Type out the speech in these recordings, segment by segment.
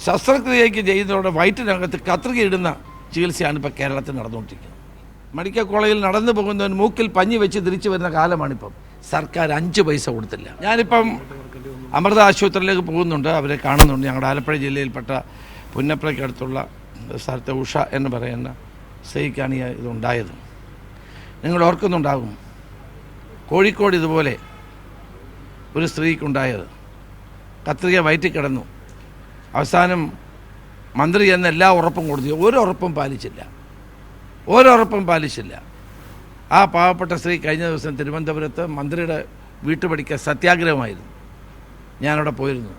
ശസ്ത്രക്രിയയ്ക്ക് ചെയ്യുന്നതോടെ വയറ്റിനകത്ത് കത്രികയിടുന്ന ചികിത്സയാണ് ഇപ്പോൾ കേരളത്തിൽ നടന്നുകൊണ്ടിരിക്കുന്നത്. മെഡിക്കൽ കോളേജിൽ നടന്നു പോകുന്നവൻ മൂക്കിൽ പഞ്ഞി വെച്ച് തിരിച്ചു വരുന്ന കാലമാണിപ്പം. സർക്കാർ 5 പൈസ കൊടുത്തില്ല. ഞാനിപ്പം അമൃത ആശുപത്രിയിലേക്ക് പോകുന്നുണ്ട്, അവരെ കാണുന്നുണ്ട്. ഞങ്ങളുടെ ആലപ്പുഴ ജില്ലയിൽപ്പെട്ട പുന്നപ്രയ്ക്കടുത്തുള്ള സ്ഥലത്തെ ഉഷ എന്ന് പറയുന്ന സ്ത്രീക്കാണ് ഇതുണ്ടായത്. നിങ്ങൾ ഓർക്കുന്നുണ്ടാകും, കോഴിക്കോട് ഇതുപോലെ ഒരു സ്ത്രീക്കുണ്ടായത്. കത്രിക വയറ്റിൽ കിടന്നു. അവസാനം മന്ത്രി എന്ന എല്ലാ ഉറപ്പും കൊടുത്തു. ഒരുറപ്പും പാലിച്ചില്ല. ആ പാവപ്പെട്ട സ്ത്രീ കഴിഞ്ഞ ദിവസം തിരുവനന്തപുരത്ത് മന്ത്രിയുടെ വീട്ടുപടിക്കൽ സത്യാഗ്രഹമായിരുന്നു. ഞാനവിടെ പോയിരുന്നു.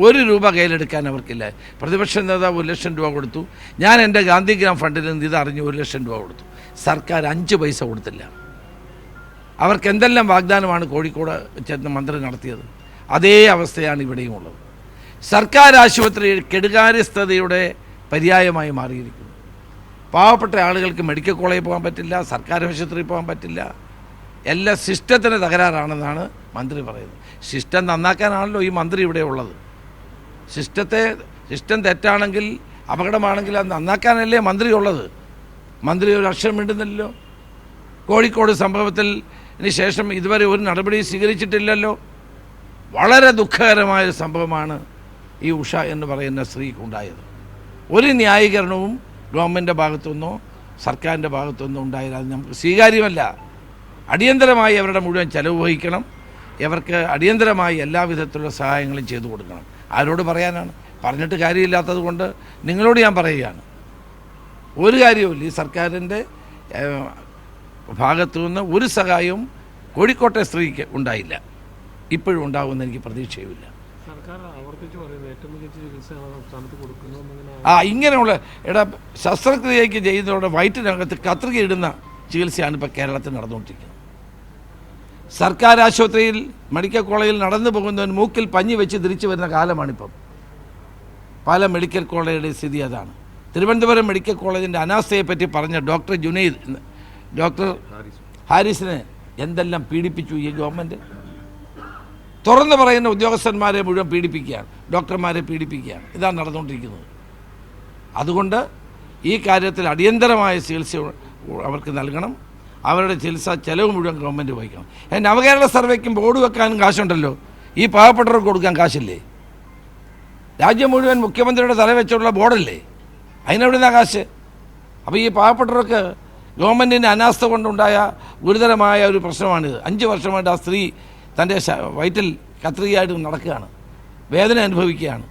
1 രൂപ കയ്യിലെടുക്കാൻ അവർക്കില്ല. പ്രതിപക്ഷ നേതാവ് 1 ലക്ഷം രൂപ കൊടുത്തു. ഞാൻ എൻ്റെ ഗാന്ധിഗ്രാം ഫണ്ടിൽ നിന്ന് ഇതറിഞ്ഞ് 1 ലക്ഷം രൂപ കൊടുത്തു. സർക്കാർ 5 പൈസ കൊടുത്തില്ല. അവർക്ക് എന്തെല്ലാം വാഗ്ദാനമാണ് കോഴിക്കോട് ചെന്ന് മന്ത്രി നടത്തിയത്? അതേ അവസ്ഥയാണ് ഇവിടെയും ഉള്ളത്. സർക്കാർ ആശുപത്രി കെടുകാര്യസ്ഥതയുടെ പര്യായമായി മാറിയിരിക്കുന്നു. പാവപ്പെട്ട ആളുകൾക്ക് മെഡിക്കൽ കോളേജിൽ പോകാൻ പറ്റില്ല, സർക്കാർ ആശുപത്രിയിൽ പോകാൻ പറ്റില്ല. എല്ലാ സിസ്റ്റത്തിന് തകരാറാണെന്നാണ് മന്ത്രി പറയുന്നത്. സിസ്റ്റം നന്നാക്കാനാണല്ലോ ഈ മന്ത്രി ഇവിടെ ഉള്ളത്. സിസ്റ്റം തെറ്റാണെങ്കിൽ, അപകടമാണെങ്കിൽ അത് നന്നാക്കാനല്ലേ മന്ത്രി ഉള്ളത്. മന്ത്രി ഒരു അക്ഷരം മിണ്ടുന്നില്ലല്ലോ. കോഴിക്കോട് സംഭവത്തിൽ ശേഷം ഇതുവരെ ഒരു നടപടി സ്വീകരിച്ചിട്ടില്ലല്ലോ. വളരെ ദുഃഖകരമായൊരു സംഭവമാണ് ഈ ഉഷ എന്ന് പറയുന്ന സ്ത്രീക്കുണ്ടായത്. ഒരു ന്യായീകരണവും ഗവൺമെൻറ്റിൻ്റെ ഭാഗത്തുനിന്നോ സർക്കാരിൻ്റെ ഭാഗത്തുനിന്നോ ഉണ്ടായാൽ അത് നമുക്ക് സ്വീകാര്യമല്ല. അടിയന്തരമായി അവരുടെ മുഴുവൻ ചെലവ് വഹിക്കണം. ഇവർക്ക് അടിയന്തരമായി എല്ലാവിധത്തിലുള്ള സഹായങ്ങളും ചെയ്തു കൊടുക്കണം. ആരോട് പറയാനാണ്? പറഞ്ഞിട്ട് കാര്യമില്ലാത്തത് കൊണ്ട് നിങ്ങളോട് ഞാൻ പറയുകയാണ്, ഒരു കാര്യവുമില്ല. ഈ സർക്കാരിൻ്റെ ഭാഗത്തുനിന്ന് ഒരു സഹായവും കോഴിക്കോട്ടെ സ്ത്രീക്ക് ഉണ്ടായില്ല. ഇപ്പോഴും ഉണ്ടാകുമെന്ന് എനിക്ക് പ്രതീക്ഷയുമില്ല. ഇങ്ങനെയുള്ള ശസ്ത്രക്രിയയ്ക്ക് ചെയ്യുന്നതോടെ വയറ്റിനകത്ത് കത്രികയിടുന്ന ചികിത്സയാണ് ഇപ്പോൾ കേരളത്തിൽ നടന്നുകൊണ്ടിരിക്കുന്നത്. സർക്കാർ ആശുപത്രിയിൽ മെഡിക്കൽ കോളേജിൽ നടന്നു പോകുന്നവൻ മൂക്കിൽ പഞ്ഞി വെച്ച് തിരിച്ചു വരുന്ന കാലമാണിപ്പം. പല മെഡിക്കൽ കോളേജുകളുടെ സ്ഥിതി അതാണ്. തിരുവനന്തപുരം മെഡിക്കൽ കോളേജിൻ്റെ അനാസ്ഥയെപ്പറ്റി പറഞ്ഞ ഡോക്ടർ ഹാരിസിനെ എന്തെല്ലാം പീഡിപ്പിച്ചു ഈ ഗവൺമെൻറ്. തുറന്നു പറയുന്ന ഉദ്യോഗസ്ഥന്മാരെ മുഴുവൻ പീഡിപ്പിക്കുകയാണ്, ഡോക്ടർമാരെ പീഡിപ്പിക്കുകയാണ്. ഇതാണ് നടന്നുകൊണ്ടിരിക്കുന്നത്. അതുകൊണ്ട് ഈ കാര്യത്തിൽ അടിയന്തരമായ ചികിത്സ അവർക്ക് നൽകണം. അവരുടെ ചികിത്സാ ചെലവ് മുഴുവൻ ഗവൺമെൻറ് വഹിക്കണം. നവകേരള സർവേക്കും ബോർഡ് വെക്കാനും കാശുണ്ടല്ലോ. ഈ പാവപ്പെട്ടവർക്ക് കൊടുക്കാൻ കാശില്ലേ? രാജ്യം മുഴുവൻ മുഖ്യമന്ത്രിയുടെ തല വെച്ചുള്ള ബോർഡല്ലേ, അതിനെവിടുന്ന കാശ്? അപ്പോൾ ഈ പാവപ്പെട്ടവർക്ക് ഗവൺമെൻറ്റിൻ്റെ അനാസ്ഥ കൊണ്ടുണ്ടായ ഗുരുതരമായ ഒരു പ്രശ്നമാണിത്. 5 വർഷമായിട്ട് ആ സ്ത്രീ തൻ്റെ വയറ്റിൽ കത്രികയായിട്ട് നടക്കുകയാണ്, വേദന അനുഭവിക്കുകയാണ്.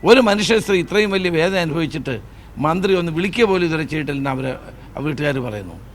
ഒരു മനുഷ്യ സ്ത്രീ ഇത്രയും വലിയ വേദന അനുഭവിച്ചിട്ട് മന്ത്രി ഒന്ന് വിളിക്കുക പോലും ഇതുവരെ ചെയ്തിട്ടില്ലെന്ന് വീട്ടുകാർ പറയുന്നു.